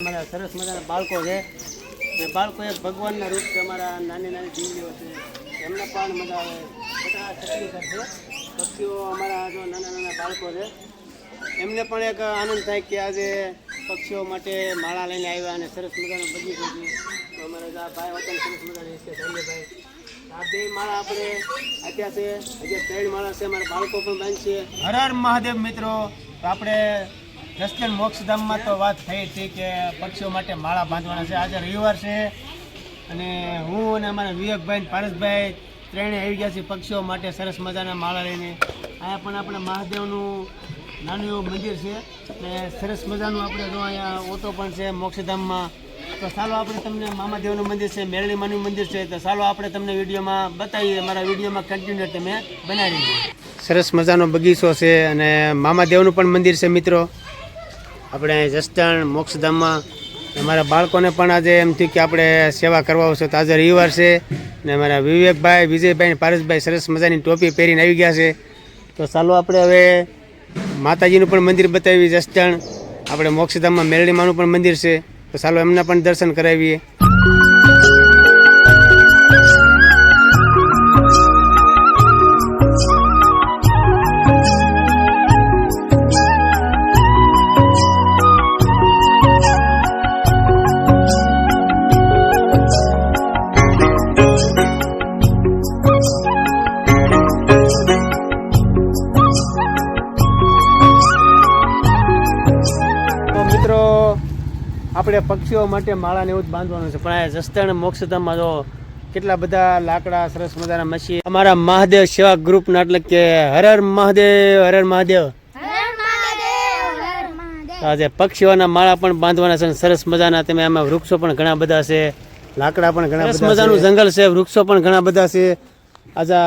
અમારા સરસ મજાના બાળકો છે અને બાળકો એક ભગવાનના રૂપ છે. અમારા નાની નાની દીકરીઓ છે એમને પણ મજા આવે. બધા તકલીફ છે પક્ષીઓ અમારા જો નાના નાના બાળકો છે એમને પણ એક આનંદ થાય કે આજે પક્ષીઓ માટે માળા લઈને આવ્યા અને સરસ મજાનો બગીચો છે. તો અમારા આ ભાઈ વતન સરસ મજાની છે ધૈર્યભાઈ. આ બે માળા આપણે આપ્યા છે. હજી 3 માળા છે. અમારા બાળકો પણ બાંધશે. હર હર મહાદેવ મિત્રો. તો આપણે રસ્તન મોક્ષધામમાં તો વાત થઈ હતી કે પક્ષીઓ માટે માળા બાંધવાના છે. આજે રવિવાર છે અને હું અને અમારા વિવેકભાઈ પારસભાઈ ત્રણે આવી ગયા છીએ પક્ષીઓ માટે સરસ મજાના માળા લઈને. અહીંયા પણ આપણે મહાદેવનું નાનું એવું મંદિર છે અને સરસ મજાનું આપણે જો અહીંયા ઓટો પણ છે મોક્ષધામમાં. તો ચાલો આપણે તમને મામાદેવનું મંદિર છે, મેરળીમાનું મંદિર છે, તો ચાલો આપણે તમને વિડીયોમાં બતાવીએ. અમારા વિડીયોમાં કન્ટિન્યુ તમે બનાવી દઈએ. સરસ મજાનો બગીચો છે અને મામાદેવનું પણ મંદિર છે મિત્રો આપણે જસદણ મોક્ષધામમાં. અમારા બાળકોને પણ આજે એમ થયું કે આપણે સેવા કરવા આવશે. તો આજે રવિવાર છે ને અમારા વિવેકભાઈ, વિજયભાઈ, પારસભાઈ સરસ મજાની ટોપી પહેરીને આવી ગયા છે. તો ચાલો આપણે હવે માતાજીનું પણ મંદિર બતાવીએ જસદણ. આપણે મોક્ષધામમાં મેરળીમાનું પણ મંદિર છે તો ચાલો એમના પણ દર્શન કરાવીએ. આપણે પક્ષીઓ માટે માળાને એવું જ બાંધવાનું છે પણ આ જસદણ મોક્ષધામમાં જો કેટલા બધા લાકડા સરસ મજાના મશી. અમારા મહાદેવ સેવા ગ્રુપના એટલે કે હર હર મહાદેવ, હર હર મહાદેવ. આજે પક્ષીઓના માળા પણ બાંધવાના છે સરસ મજાના. તમે આમાં વૃક્ષો પણ ઘણા બધા છે, લાકડા પણ ઘણા સરસ મજાનું જંગલ છે, વૃક્ષો પણ ઘણા બધા છે. આજે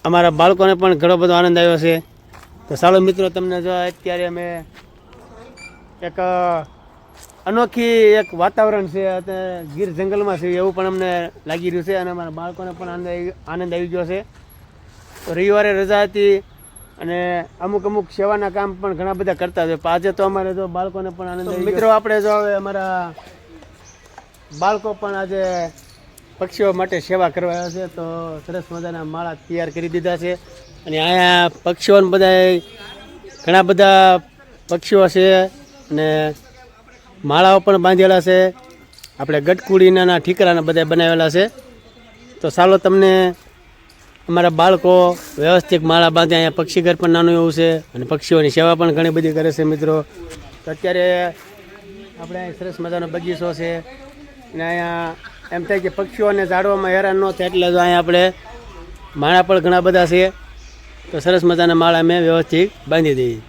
અમારા બાળકોને પણ ઘણો બધો આનંદ આવ્યો છે. તો ચાલો મિત્રો તમને જો અત્યારે અમે એક અનોખી એક વાતાવરણ છે ગીર જંગલમાં છે એવું પણ અમને લાગી રહ્યું છે અને અમારા બાળકોને પણ આનંદ આવી ગયો છે. તો રવિવારે રજા હતી અને અમુક સેવાના કામ પણ ઘણા બધા કરતા હોય. આજે તો અમારે જો બાળકોને પણ આનંદ આવી. મિત્રો આપણે જો હવે અમારા બાળકો પણ આજે પક્ષીઓ માટે સેવા કરવા આવ્યા છે તો સરસ મજાના માળા તૈયાર કરી દીધા છે અને અહીંયા પક્ષીઓને બધા ઘણા બધા પક્ષીઓ છે અને માળાઓ પણ બાંધેલા છે. આપણે ગટકુડીના ઠીકરાના બધા બનાવેલા છે. તો ચાલો તમને અમારા બાળકો વ્યવસ્થિત માળા બાંધે. અહીંયા પક્ષી ઘર પણ નાનું એવું છે અને પક્ષીઓની સેવા પણ ઘણી બધી કરે છે મિત્રો. તો અત્યારે આપણે અહીં સરસ મજાનો બગીચો છે અને અહીંયા એમ થાય કે પક્ષીઓને ઝાડવામાં હેરાન ન થાય એટલે જો અહીંયા આપણે માળા પણ ઘણા બધા છે. તો સરસ મજાના માળા અમે વ્યવસ્થિત બાંધી દઈએ.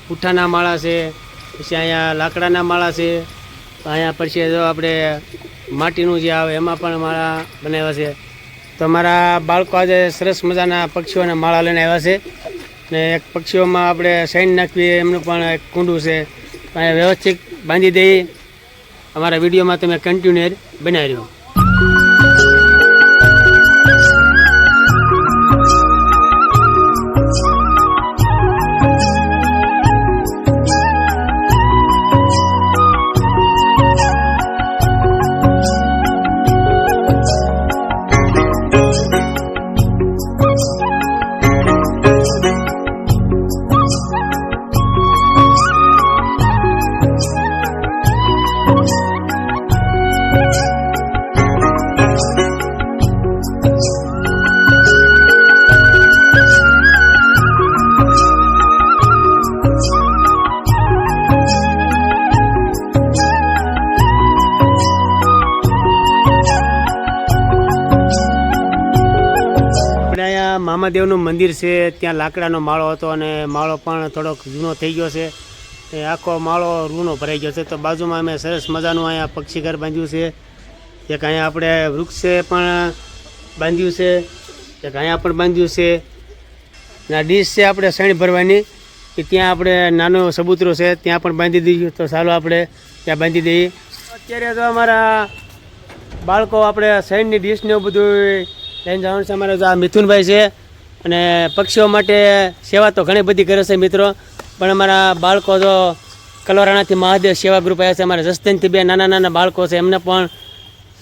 પૂઠાના માળા છે, પછી અહીંયા લાકડાના માળા છે, અહીંયા પછી જો આપણે માટીનું જે આવે એમાં પણ માળા બનાવ્યા છે. તો અમારા બાળકો આજે સરસ મજાના પક્ષીઓના માળા લઈને આવ્યા છે ને એક પક્ષીઓમાં આપણે સાઈન નાખીએ એમનું પણ એક કુંડું છે. અહીંયા વ્યવસ્થિત બાંધી દઈએ. અમારા વિડીયોમાં તમે કન્ટિન્યુ બનાવી રહ્યો. મામાદેવનું મંદિર છે ત્યાં લાકડાનો માળો હતો અને માળો પણ થોડોક જૂનો થઈ ગયો છે. એ આખો માળો રૂનો ભરાઈ ગયો છે. તો બાજુમાં અમે સરસ મજાનું અહીંયા પક્ષી ઘર બાંધ્યું છે. એક અહીંયા આપણે વૃક્ષે પણ બાંધ્યું છે, એક અહીંયા પણ બાંધ્યું છે. અને ડીશ છે આપણે શણ ભરવાની કે ત્યાં આપણે નાનો સબૂતરો છે ત્યાં પણ બાંધી દઈએ. તો ચાલો આપણે ત્યાં બાંધી દઈએ. અત્યારે તો અમારા બાળકો આપણે સૈનની ડીશને એવું બધું લઈને જવાનું છે. અમારે જો આ મિથુનભાઈ છે અને પક્ષીઓ માટે સેવા તો ઘણી બધી કરે છે મિત્રો. પણ અમારા બાળકો જો કલોરાણાથી મહાદેવ સેવા ગ્રુપ આવ્યા છે. અમારા જસદનથી 2 નાના નાના બાળકો છે, એમને પણ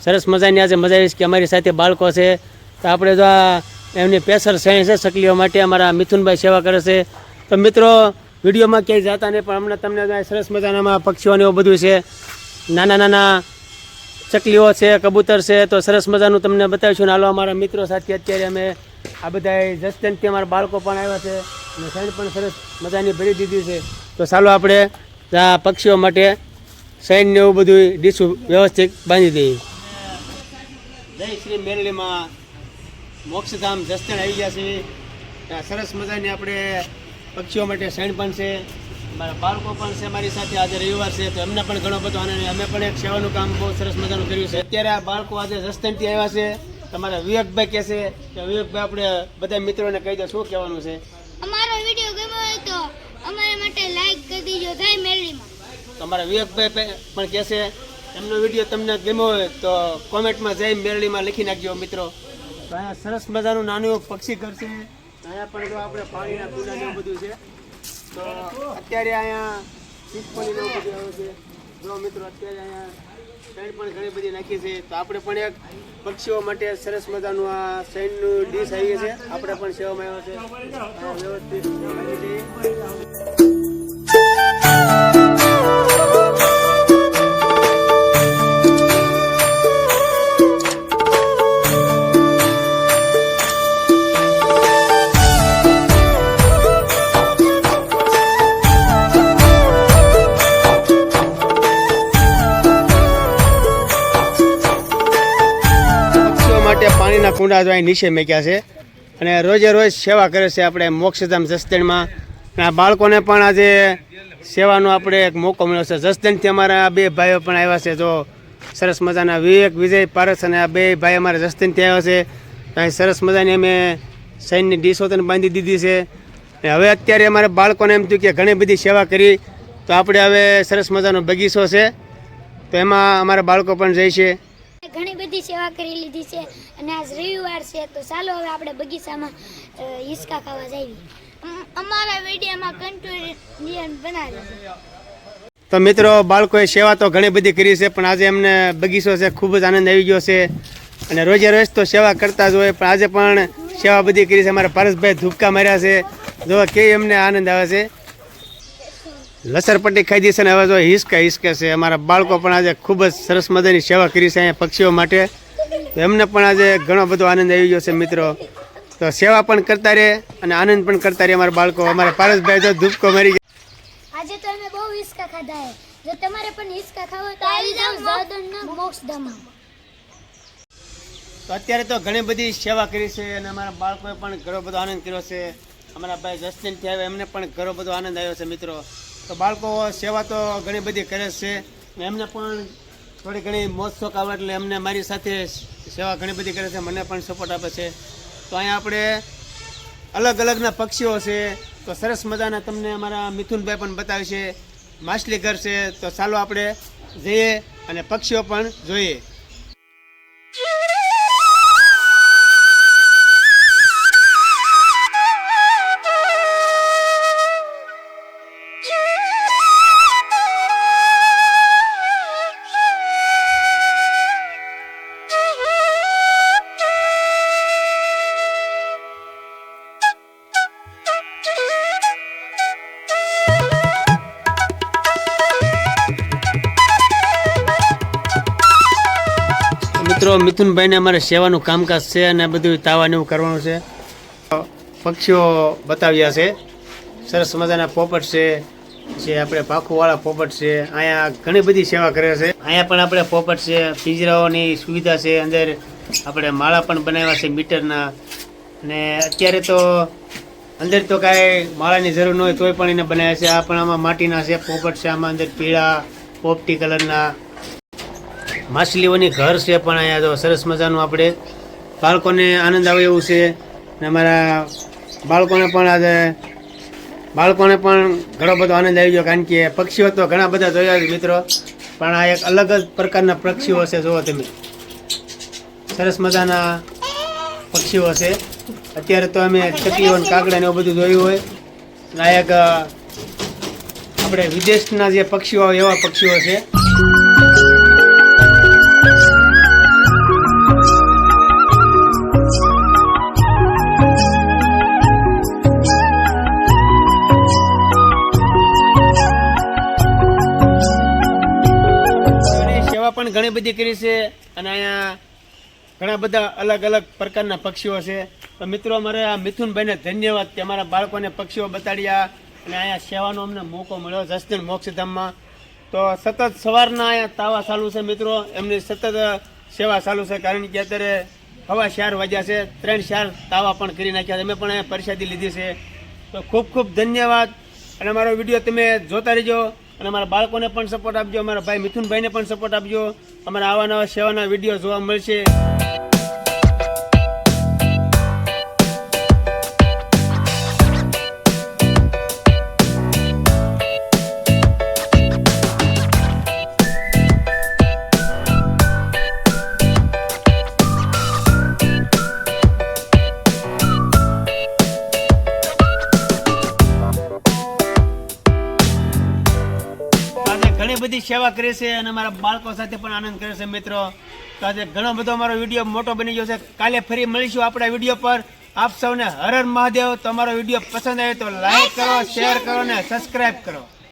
સરસ મજાની આજે મજા આવીશ કે અમારી સાથે બાળકો છે. તો આપણે જો આ એમની પ્રેશર સહી છે સકલીઓ માટે અમારા મિથુનભાઈ સેવા કરે છે. તો મિત્રો વિડીયોમાં ક્યાંય જતા નહીં, પણ અમને તમને સરસ મજાનામાં પક્ષીઓને એવું બધું છે, નાના નાના ચકલીઓ છે, કબૂતર છે. તો સરસ મજાનું તમને બતાવીશું. ને હાલો અમારા મિત્રો સાથે અત્યારે અમે આ બધા જસદનથી અમારા બાળકો પણ આવ્યા છે અને સૈન પણ સરસ મજાની ભરી દીધી છે. તો ચાલો આપણે આ પક્ષીઓ માટે સૈનને એવું બધું ડીશું વ્યવસ્થિત બાંધી દઈએ. જય શ્રી મેરળીમાં મોક્ષધામ જસદણ આવી ગયા છે. સરસ મજાની આપણે પક્ષીઓ માટે સૈન પણ છે, મારા બાળકો પણ છે મારી સાથે. આજે રવિવાર છે તો એમને પણ ઘણો બધો આનંદ. અમે પણ એક સેવાનું કામ બહુ સરસ મજાનું કર્યું છે. અત્યારે આ બાળકો આજે જસદણથી આવ્યા છે. તમારા વિવેકભાઈ કહે છે કે વિવેકભાઈ આપણે બધા મિત્રોને કહી દો શું કહેવાનું છે. અમારો વિડિયો ગમ્યો હોય તો અમારા માટે લાઈક કરી દીજો. જય મેરળીમાં. તમારા વિવેકભાઈ પણ કહે છે એમનો વિડીયો તમને ગમ્યો હોય તો કોમેન્ટમાં જય મેરળીમાં લખી નાખજો મિત્રો. તો અહીંયા સરસ મજાનું નાનું એવું પક્ષી ઘર છે. અહીંયા પણ જો આપણે પાણીના કુંડા ને એવું બધું છે. તો અત્યારે અહીંયા શીખપણી ને એવું બધું આવે છે. જો મિત્રો અત્યારે અહીંયા સાઈડ પણ ઘણી બધી નાખી છે. તો આપણે પણ એક પક્ષીઓ માટે સરસ મજાનું આ સાઈડનું ડીશ આવી છે. આપણે પણ સેવામાં આવ્યો છે વ્યવસ્થિત નાખી દઈએ. માટે પાણીના કુંડા જો અહીં નીચે મૂક્યા છે અને રોજે રોજ સેવા કરે છે આપણે મોક્ષધામ જસદણમાં. આ બાળકોને પણ આજે સેવાનો આપણે એક મોકો મળ્યો છે. જસદણથી અમારા 2 ભાઈઓ પણ આવ્યા છે. જો સરસ મજાના વિવેક, વિજય, પારસ અને આ 2 ભાઈ અમારા જસદણથી આવ્યા છે. અહીં સરસ મજાની અમે સૈનની ડીશો તને બાંધી દીધી છે. અને હવે અત્યારે અમારે બાળકોને એમ થયું કે ઘણી બધી સેવા કરી તો આપણે હવે સરસ મજાનો બગીચો છે તો એમાં અમારા બાળકો પણ જાય છે. ઘણી બધી સેવા કરી લીધી છે અને આજ રવિવાર છે તો ચાલો હવે આપણે બગીચામાં હિંચકા ખાવા જઈએ. અમારા વિડીયોમાં કન્ટિન્યુ બનાવી. તો મિત્રો બાળકોએ સેવા તો ઘણી બધી કરી છે, પણ આજે એમને બગીચો છે ખૂબ જ આનંદ આવી ગયો છે. અને રોજે રોજ તો સેવા કરતા જ હોય, પણ આજે પણ સેવા બધી કરી છે. અમારા પારસભાઈ ધૂપકા માર્યા છે. જો કે એમને આનંદ આવે છે. લસરપટ્ટી ખાઈ દીધી છે ને હવે જો હિસકે છે. અમારા બાળકો પણ આજે ખૂબ જ સરસ મજાની સેવા કરી છે અહીંયા પક્ષીઓ માટે. તો એમને પણ આજે ઘણો બધો આનંદ આવી ગયો છે મિત્રો. તો સેવા પણ કરતા રહે અને આનંદ પણ કરતા રહે અમારા બાળકો. અમારા પારસભાઈ જો ધૂપકો મારી ગયા. આજે તો અમે બહુ હિંચકા ખાધા છે. જો તમારે પણ હિંચકા ખાવા તો આવી જાવ જસદણના મોક્ષધામમાં. તો અત્યારે તો ઘણી બધી સેવા કરી છે અને અમારા બાળકોએ પણ ઘણો બધો આનંદ કર્યો છે. અમારા ભાઈ જસદણથી આવ્યા એમને પણ ઘણો બધો આનંદ આવ્યો છે મિત્રો. તો બાળકો સેવા તો ઘણી બધી કરે છે. એમને પણ થોડી ઘણી મોજ શોખ આવે એટલે એમને મારી સાથે સેવા ઘણી બધી કરે છે, મને પણ સપોર્ટ આપે છે. તો અહીંયા આપણે અલગ અલગના પક્ષીઓ છે. તો સરસ મજાના તમને અમારા મિથુનભાઈ પણ બતાવે છે. માછલી ઘર છે. તો ચાલો આપણે જઈએ અને પક્ષીઓ પણ જોઈએ. મિત્રો મિથુનભાઈને અમારે સેવાનું કામકાજ છે અને બધું તાવા ને એવું કરવાનું છે. પક્ષીઓ બતાવ્યા છે. સરસ મજાના પોપટ છે, જે આપણે પાંખુવાળા પોપટ છે. અહીંયા ઘણી બધી સેવા કરે છે. અહીંયા પણ આપણે પોપટ છે. પિંજરાઓની સુવિધા છે. અંદર આપણે માળા પણ બનાવ્યા છે મીટરના. અને અત્યારે તો અંદર તો કાંઈ માળાની જરૂર ન હોય તોય પણ એને બનાવ્યા છે. આ પણ આમાં માટીના છે પોપટ છે. આમાં અંદર પીળા પોપટી કલરના માછલીઓની ઘર છે પણ અહીંયા તો સરસ મજાનું આપણે બાળકોને આનંદ આવે એવું છે. ને અમારા બાળકોને પણ ઘણો બધો આનંદ આવી ગયો, કારણ કે પક્ષીઓ તો ઘણા બધા જોયા છે મિત્રો, પણ આ એક અલગ જ પ્રકારના પક્ષીઓ છે. જુઓ તમે, સરસ મજાના પક્ષીઓ છે. અત્યારે તો અમે ચકલીઓ અને કાગડા ને એવું બધું જોયું હોય. આ એક આપણે વિદેશના જે પક્ષીઓ આવે એવા પક્ષીઓ છે. સેવા પણ ઘણી બધી કરી છે અને અહીંયા ઘણા બધા અલગ અલગ પ્રકારના પક્ષીઓ છે. તો મિત્રો અમારે આ મિથુનભાઈને ધન્યવાદ કે અમારા બાળકોને પક્ષીઓ બતાડ્યા અને અહીંયા સેવાનો અમને મોકો મળ્યો જસદણ મોક્ષધામમાં. તો સતત સવારના અહીંયા તાવા ચાલુ છે મિત્રો, એમની સતત સેવા ચાલુ છે. કારણ કે અત્યારે 4:15 વાગ્યા છે, 3-4 તાવા પણ કરી નાખ્યા. અમે પણ અહીંયા પ્રસાદી લીધી છે. તો ખૂબ ખૂબ ધન્યવાદ અને અમારો વિડીયો તમે જોતા રહેજો અને અમારા બાળકોને પણ સપોર્ટ આપજો, અમારા ભાઈ મિથુનભાઈને પણ સપોર્ટ આપજો. અમારા આવા નવા સેવાના વિડીયો જોવા મળશે. ઘણી બધી સેવા કરે છે અને અમારા બાળકો સાથે પણ આનંદ કરે છે મિત્રો. તો આજે ઘણો બધો અમારો વિડીયો મોટો બની ગયો છે. કાલે ફરી મળીશું આપણા વિડીયો પર. આપ સૌને હર હર મહાદેવ. તો અમારો વિડીયો પસંદ આવે તો લાઈક કરો, શેર કરો અને સબસ્ક્રાઈબ કરો.